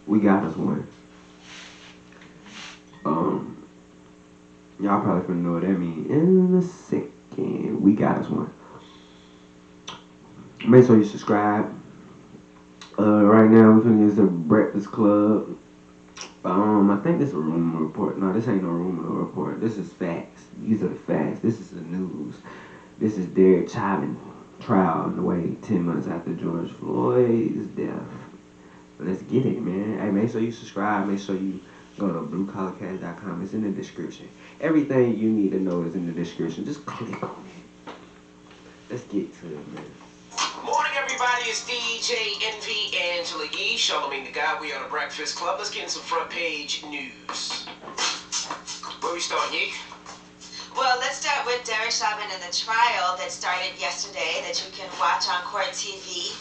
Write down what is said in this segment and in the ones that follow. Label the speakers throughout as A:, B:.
A: We got us one. Y'all probably gonna know what that means in a second. We got us one. Make sure you subscribe. Right now we're gonna use the Breakfast Club. I think this is a rumor report. No, this ain't no rumor report. This is facts. These are the facts. This is the news. This is Derek Chauvin trial on the way 10 months after George Floyd's death. Let's get it, man. Hey, make sure you subscribe. Make sure you go to bluecollarcash.com. It's in the description. Everything you need to know is in the description. Just click on it. Let's get to it, man.
B: Morning, everybody. It's DJ Envy Angela Yee. Charlamagne the God. We are the Breakfast Club. Let's get into some front page news. Where we start, Yee?
C: Well, let's start with Derek Chauvin and the trial that started yesterday that you can watch on Court TV.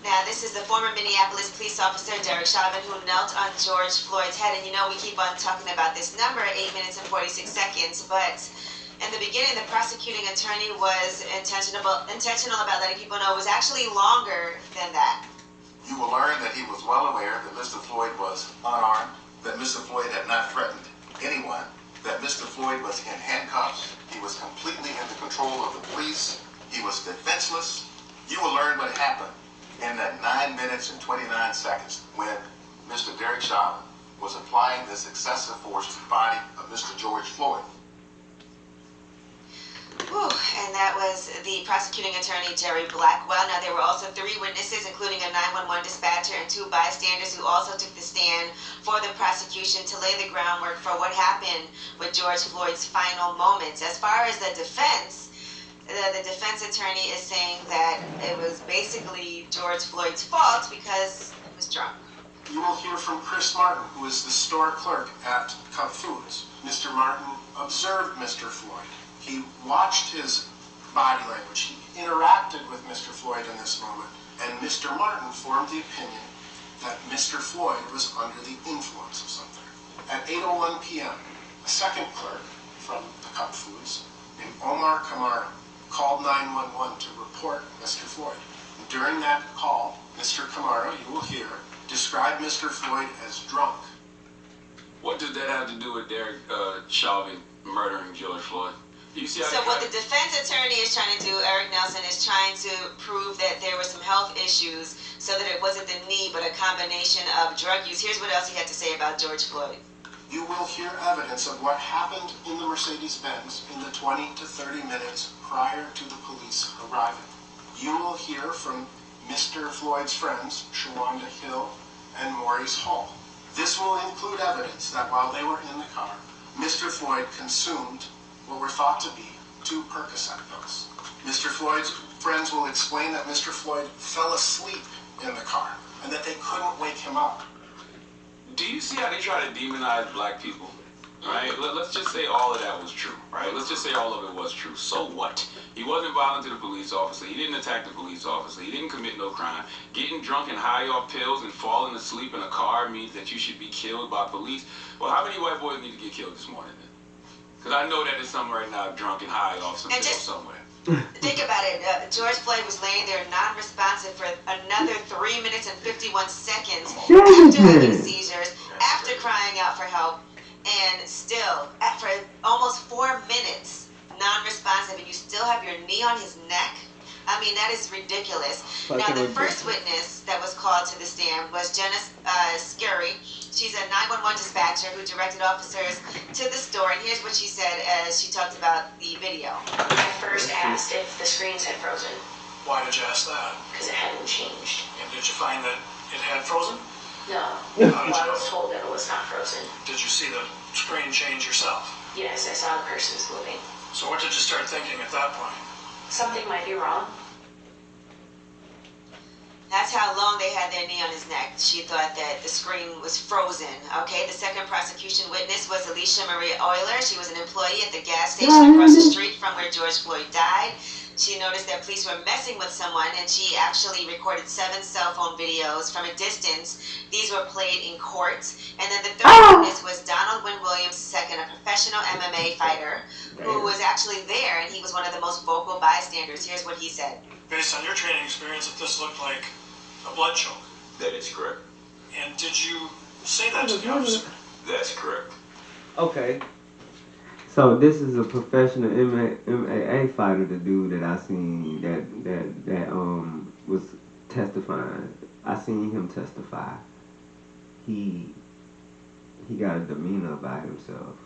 C: Now, this is the former Minneapolis police officer, Derek Chauvin, who knelt on George Floyd's head. And you know, we keep on talking about this number, 8 minutes and 46 seconds. But in the beginning, the prosecuting attorney was intentional about letting people know it was actually longer than that.
D: You will learn that he was well aware that Mr. Floyd was unarmed, that Mr. Floyd had not threatened anyone, that Mr. Floyd was in handcuffs, he was completely in the control of the police, he was defenseless. You will learn what happened in that 9 minutes and 29 seconds when Mr. Derek Chauvin was applying this excessive force to the body of Mr. George Floyd.
C: Whew, and that was the prosecuting attorney, Jerry Blackwell. Now, there were also 3 witnesses, including a 911 dispatcher and 2 bystanders who also took the stand for the prosecution to lay the groundwork for what happened with George Floyd's final moments. As far as the defense attorney is saying that it was basically George Floyd's fault because he was drunk.
E: You will hear from Chris Martin, who is the store clerk at Cub Foods. Mr. Martin observed Mr. Floyd. He watched his body language. He interacted with Mr. Floyd in this moment. And Mr. Martin formed the opinion that Mr. Floyd was under the influence of something. At 8:01 p.m., a second clerk from the Cub Foods named Omar Camaro called 911 to report Mr. Floyd. And during that call, Mr. Camaro, you will hear, described Mr. Floyd as drunk.
F: What did that have to do with Derek Chauvin murdering George Floyd?
C: So what the defense attorney is trying to do, Eric Nelson, is trying to prove that there were some health issues so that it wasn't the knee but a combination of drug use. Here's what else he had to say about George Floyd.
E: You will hear evidence of what happened in the Mercedes-Benz in the 20 to 30 minutes prior to the police arriving. You will hear from Mr. Floyd's friends, Shawanda Hill and Maurice Hall. This will include evidence that while they were in the car, Mr. Floyd consumed what were thought to be 2 Percocet pills. Mr. Floyd's friends will explain that Mr. Floyd fell asleep in the car and that they couldn't wake him up.
F: Do you see how they try to demonize black people? Right? Let's just say all of that was true, right? Let's just say all of it was true. So what? He wasn't violent to the police officer. He didn't attack the police officer. He didn't commit no crime. Getting drunk and high off pills and falling asleep in a car means that you should be killed by police. Well, how many white boys need to get killed this morning then? Because I know that there's some right now drunk and high off some pills somewhere.
C: Think about it. George Floyd was laying there non-responsive for another 3 minutes and 51 seconds after having seizures, after crying out for help, and still, for almost 4 minutes, non-responsive, and you still have your knee on his neck? I mean, that is ridiculous. Now, the first witness that was called to the stand was Jenna Scurry. She's a 911 dispatcher who directed officers to the store, and here's what she said as she talked about the video.
G: I first asked if the screens had frozen.
E: Why did you ask that?
G: Because it hadn't changed.
E: And did you find that it had frozen?
G: No.
E: How did
G: I
E: you
G: was
E: know?
G: told that it was not frozen.
E: Did you see the screen change yourself?
G: Yes, I saw the person's moving.
E: So what did you start thinking at that point?
G: Something might be wrong.
C: That's how long they had their knee on his neck. She thought that the screen was frozen. Okay, the second prosecution witness was Alicia Marie Euler. She was an employee at the gas station across the street from where George Floyd died. She noticed that police were messing with someone, and she actually recorded 7 cell phone videos from a distance. These were played in court. And then the third witness was Donald Wynn Williams II, a professional MMA fighter, who was actually there, and he was one of the most vocal bystanders. Here's what he said.
E: Based on your training experience, if this looked like a blood choke.
F: That is correct.
E: And did you say that to the officer?
F: That's correct.
A: Okay. So this is a professional MMA fighter, the dude that I seen that was testifying. I seen him testify. He got a demeanor about himself.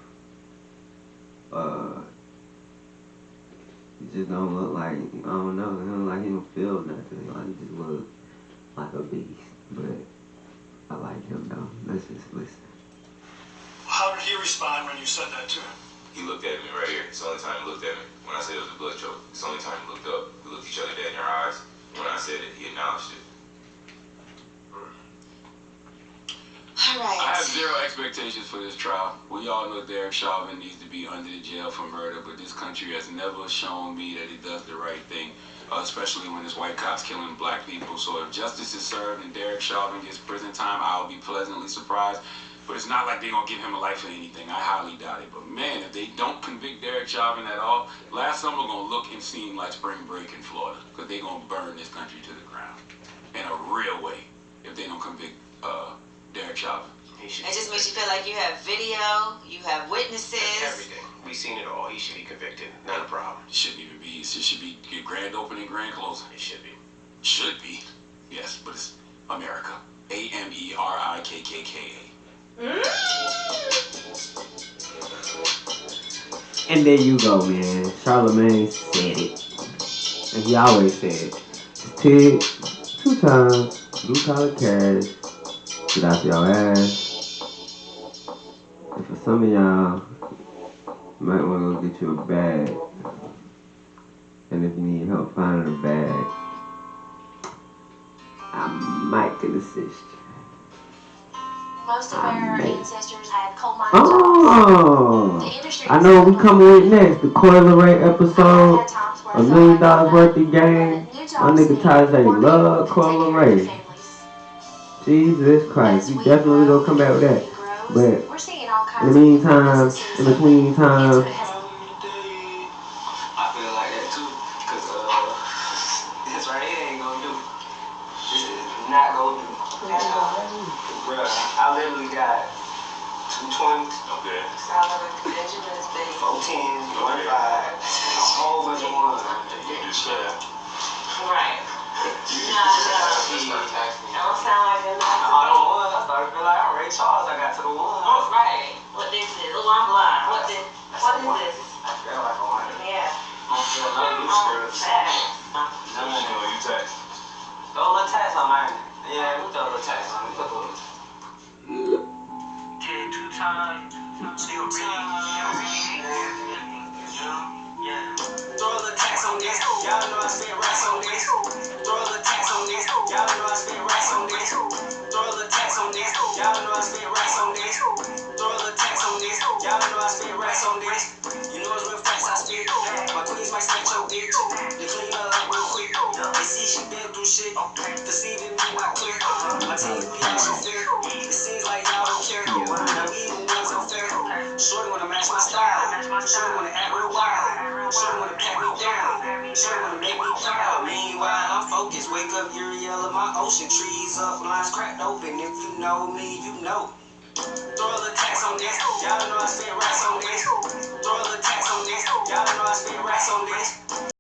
A: He just don't look like, I don't know, he don't like he don't feel nothing. Like he just look like a beast. But I like him though. Let's just listen.
E: How did he respond when you said that to him?
F: He looked at me right here. It's the only time he looked at me. When I said it was a blood choke, it's the only time he looked up. We looked each other dead in our eyes. When I said it, he acknowledged it.
C: All right.
F: I have zero expectations for this trial. We all know Derek Chauvin needs to be under the jail for murder, but this country has never shown me that he does the right thing, especially when it's white cops killing black people. So if justice is served and Derek Chauvin gets prison time, I'll be pleasantly surprised. But it's not like they're going to give him a life or anything. I highly doubt it. But man, if they don't convict Derek Chauvin at all, last summer going to look and seem like spring break in Florida, because they're going to burn this country to the ground in a real way if they don't convict Derek Chauvin.
C: It just makes you feel like you have video, you have witnesses.
B: Everything. We've seen it all. He should be convicted. Not a problem.
F: It shouldn't even be. It should be grand opening, grand closing.
B: It should be.
F: Should be. Yes, but it's America. AMERIKKKA.
A: And there you go, man. Charlamagne said it. And he always said, Tig, 2 times, blue collar cash, get out your ass. And for some of y'all, you might want to go get you a bag. And if you need help finding a bag, I might could assist you.
H: Most of our ancestors had coal mining
A: Oh, I know what we coming with next. The Coil Ray episode, $1 million worth of game. My nigga Tajha love Coil Ray. Jesus Christ, we definitely gonna come back with that. But in the meantime, in between time,
B: I feel like that too, because this right here ain't gonna do. This is not gonna do. Bruh, I literally got 220s,
F: Okay.
B: 410s, 1 5, a whole bunch of ones.
G: Right. Don't sound like a lot.
B: All the ones, I started to feel like I'm Ray Charles. I got to the one.
G: Oh, right. What this is? Oh, I'm blind. What is this?
B: I feel like I'm
G: Yeah.
B: I don't feel none of these scripts. None of them.
F: You text.
B: Throw a little tax on mine. Yeah, we throw a little tax on it.
I: Did 2 times, still yeah.
B: Throw a little tax on this. Y'all know I spent racks on this. Throw a little tax on this. Y'all know I spent racks on this. Throw a little tax on this. Y'all know I spent racks on this. Throw a little tax on this. Y'all know I spent racks on this. You know it's real fast I spit. My queens might snatch your bitch. They clean her up real quick. They see she been through shit. Deceiving me not clear. My team really ain't so fair. It seems like y'all don't care. Now we the ones unfair. Shorty wanna match my style. Shorty wanna act real wild. Shorty wanna pat me down. Shorty wanna make me proud. Meanwhile, I'm focused. Wake up, Uriel of my ocean. Trees up, lines cracked open. If you know me, you know. Throw a little tax on this. Y'all know I spent racks on this. Throw a little tax on this. Y'all know I spent racks on this.